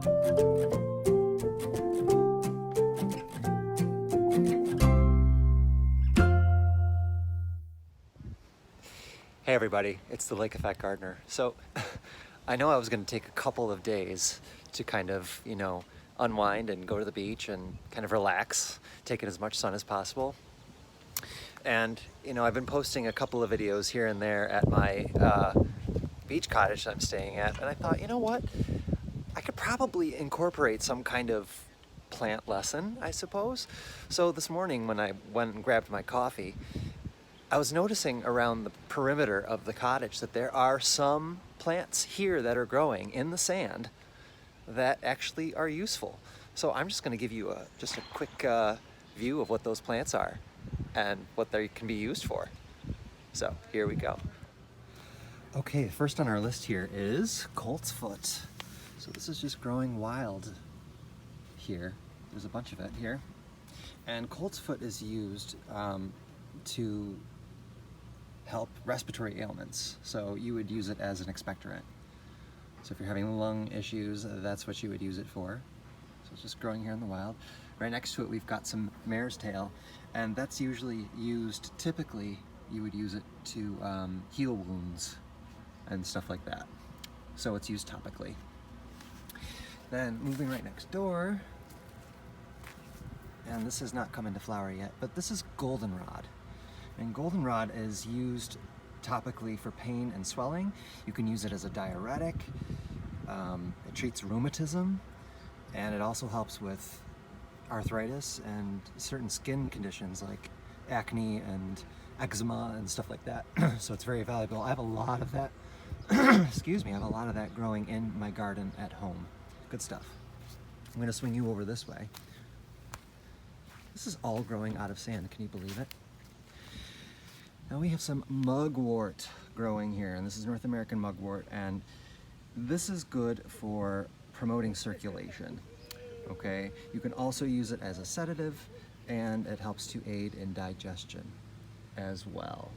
Hey everybody, it's the Lake Effect Gardener. So I know I was going to take a couple of days to kind of, unwind and go to the beach and kind of relax, take in as much sun as possible. And, I've been posting a couple of videos here and there at my beach cottage that I'm staying at, and I thought, you know what? I could probably incorporate some kind of plant lesson, I suppose. So this morning when I went and grabbed my coffee, I was noticing around the perimeter of the cottage that there are some plants here that are growing in the sand that actually are useful. So I'm just going to give you just a quick view of what those plants are and what they can be used for. So here we go. Okay, first on our list here is coltsfoot. So this is just growing wild here. There's a bunch of it here. And coltsfoot is used to help respiratory ailments. So you would use it as an expectorant. So if you're having lung issues, that's what you would use it for. So it's just growing here in the wild. Right next to it we've got some mare's tail, and that's usually used, typically you would use it to heal wounds and stuff like that. So it's used topically. Then moving right next door, and this has not come into flower yet, but this is goldenrod. And goldenrod is used topically for pain and swelling. You can use it as a diuretic. It treats rheumatism, and it also helps with arthritis and certain skin conditions like acne and eczema and stuff like that. So it's very valuable. I have a lot of that, excuse me, I have a lot of that growing in my garden at home. Good stuff. I'm gonna swing you over this way. This is all growing out of sand, can you believe it? Now we have some mugwort growing here, and this is North American mugwort, and this is good for promoting circulation, okay? You can also use it as a sedative, and it helps to aid in digestion as well,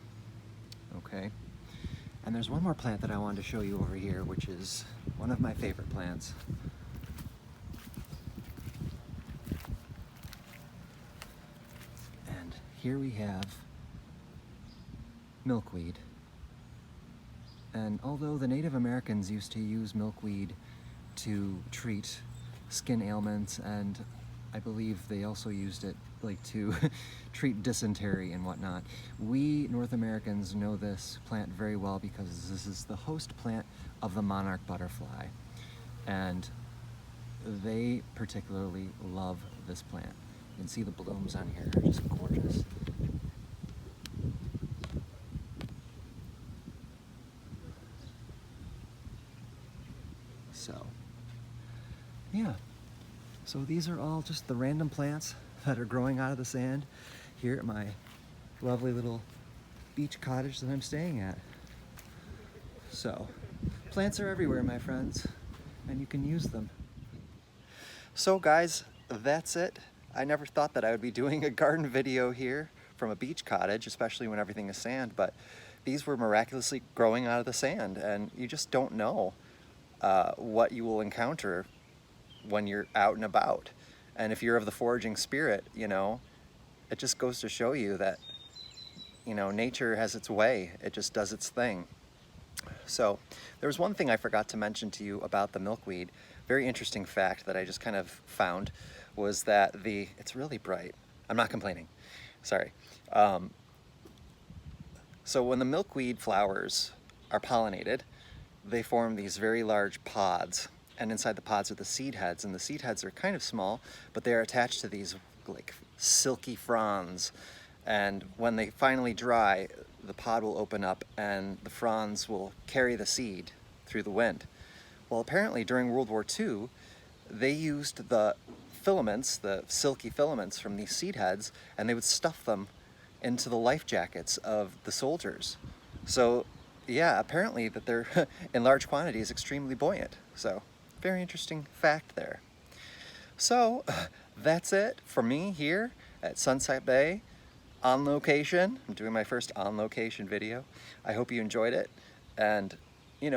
okay? And there's one more plant that I wanted to show you over here, which is one of my favorite plants. And here we have milkweed. And although the Native Americans used to use milkweed to treat skin ailments, and I believe they also used it like to treat dysentery and whatnot, we North Americans know this plant very well because this is the host plant of the monarch butterfly, and they particularly love this plant. You can see the blooms on here are just gorgeous. So, yeah. So these are all just the random plants that are growing out of the sand here at my lovely little beach cottage that I'm staying at. So, plants are everywhere, my friends, and you can use them. So guys, that's it. I never thought that I would be doing a garden video here from a beach cottage, especially when everything is sand, but these were miraculously growing out of the sand, and you just don't know what you will encounter when you're out and about. And if you're of the foraging spirit, it just goes to show you that, nature has its way. It just does its thing. So there was one thing I forgot to mention to you about the milkweed. Very interesting fact that I just kind of found was that it's really bright. I'm not complaining, sorry. So when the milkweed flowers are pollinated, they form these very large pods, and inside the pods are the seed heads, and the seed heads are kind of small, but they're attached to these like silky fronds, and when they finally dry, the pod will open up and the fronds will carry the seed through the wind. Well, apparently during World War II, they used the filaments, the silky filaments from these seed heads, and they would stuff them into the life jackets of the soldiers. So yeah, apparently that they're in large quantities extremely buoyant. So very interesting fact there. So that's it for me here at Sunset Bay on location. I'm doing my first on location video. I hope you enjoyed it. And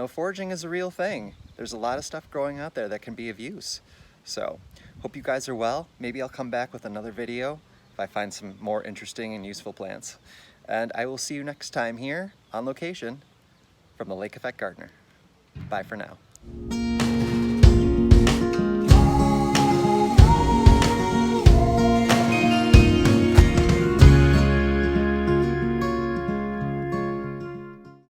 foraging is a real thing. there's a lot of stuff growing out there that can be of use. So, hope you guys are well. Maybe I'll come back with another video if I find some more interesting and useful plants. And I will see you next time here on location from the Lake Effect Gardener. Bye for now.